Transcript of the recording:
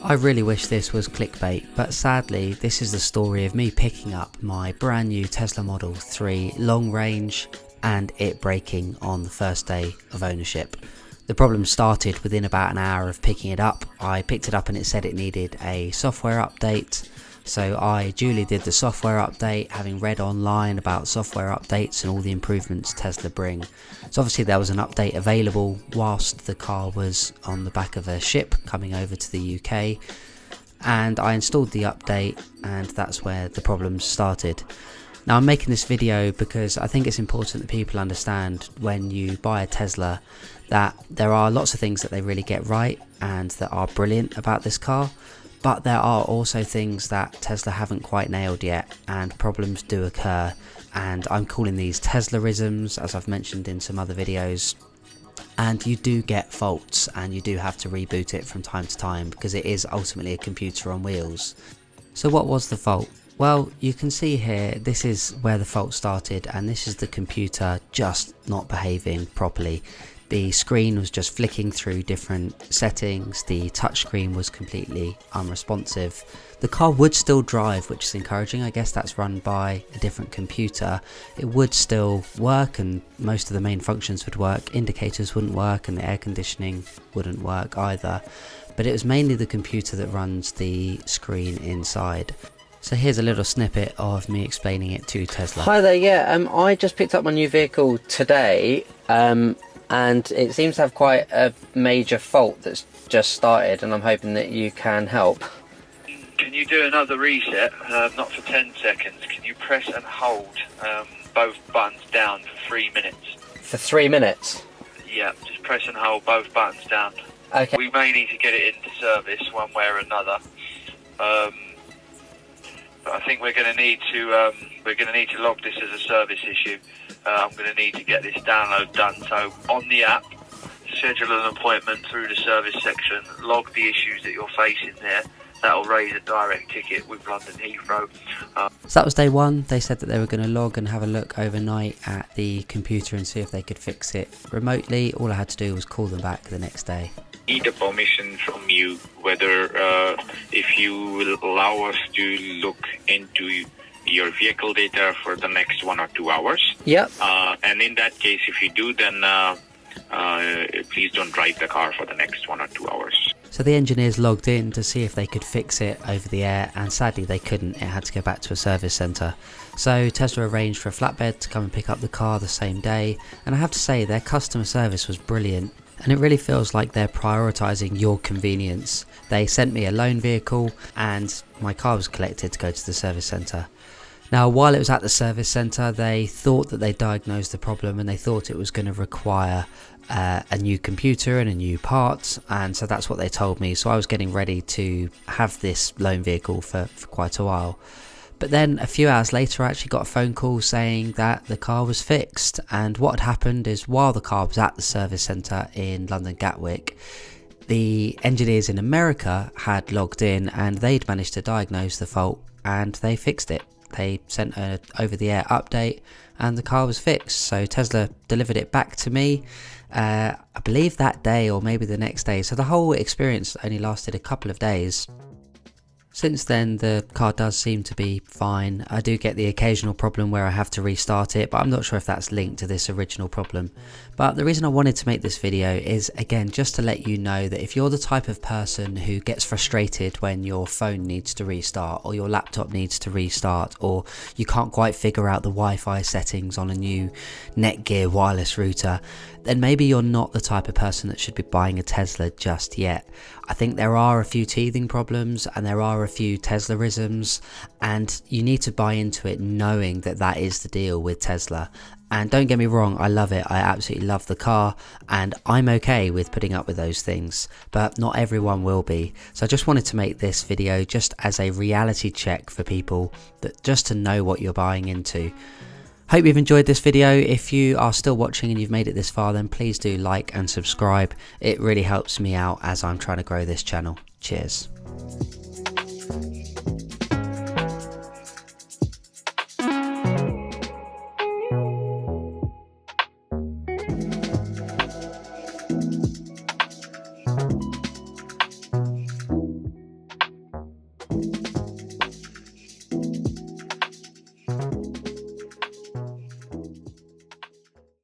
I really wish this was clickbait, but sadly this is the story of me picking up my brand new Tesla Model 3 long range and it breaking on the first day of ownership. The problem started within about an hour of picking it up. I picked it up and it said it needed a software update. So I duly did the software update, having read online about software updates and all the improvements Tesla bring. So obviously there was an update available whilst the car was on the back of a ship coming over to the UK. And I installed the update and that's where the problems started. Now I'm making this video because I think it's important that people understand when you buy a Tesla that there are lots of things that they really get right and that are brilliant about this car. But there are also things that Tesla haven't quite nailed yet and problems do occur, and I'm calling these Teslaisms, as I've mentioned in some other videos. And you do get faults and you do have to reboot it from time to time because it is ultimately a computer on wheels. So what was the fault? Well, you can see here this is where the fault started, and this is the computer just not behaving properly. The screen was just flicking through different settings, the touchscreen was completely unresponsive. The car would still drive, which is encouraging. I guess that's run by a different computer. It would still work and most of the main functions would work. Indicators wouldn't work and the air conditioning wouldn't work either. But it was mainly the computer that runs the screen inside. So here's a little snippet of me explaining it to Tesla. Hi there, yeah, I just picked up my new vehicle today. And it seems to have quite a major fault that's just started, and I'm hoping that you can help. Can you do another reset, not for 10 seconds? Can you press and hold both buttons down for 3 minutes? For 3 minutes? Yeah, just press and hold both buttons down. Okay. We may need to get it into service one way or another. But I think we're going to need to log this as a service issue. I'm going to need to get this download done. So on the app, schedule an appointment through the service section, log the issues that you're facing there. That'll raise a direct ticket with London Heathrow. So that was day one. They said that they were going to log and have a look overnight at the computer and see if they could fix it remotely. All I had to do was call them back the next day. Need a permission from you whether if you will allow us to look into your vehicle data for the next 1 or 2 hours. Yep. And in that case, if you do, then please don't drive the car for the next 1 or 2 hours. So the engineers logged in to see if they could fix it over the air, and sadly they couldn't. It had to go back to a service centre. So Tesla arranged for a flatbed to come and pick up the car the same day, and I have to say their customer service was brilliant. And it really feels like they're prioritising your convenience. They sent me a loan vehicle and my car was collected to go to the service centre. Now while it was at the service centre, they thought that they diagnosed the problem and they thought it was going to require a new computer and a new part, and so that's what they told me. So I was getting ready to have this loan vehicle for quite a while. But then a few hours later I actually got a phone call saying that the car was fixed, and what had happened is while the car was at the service centre in London Gatwick, the engineers in America had logged in and they'd managed to diagnose the fault and they fixed it. They sent an over-the-air update and the car was fixed. So Tesla delivered it back to me, I believe that day or maybe the next day. So the whole experience only lasted a couple of days. Since then the car does seem to be fine. I do get the occasional problem where I have to restart it, but I'm not sure if that's linked to this original problem. But the reason I wanted to make this video is, again, just to let you know that if you're the type of person who gets frustrated when your phone needs to restart or your laptop needs to restart, or you can't quite figure out the Wi-Fi settings on a new Netgear wireless router, then maybe you're not the type of person that should be buying a Tesla just yet. I think there are a few teething problems and there are a few Teslaisms, and you need to buy into it knowing that that is the deal with Tesla. And don't get me wrong, I love it. I absolutely love the car and I'm okay with putting up with those things, but not everyone will be. So I just wanted to make this video just as a reality check for people, that just to know what you're buying into. Hope you've enjoyed this video. If you are still watching and you've made it this far, then please do like and subscribe. It really helps me out as I'm trying to grow this channel. Cheers. Bye.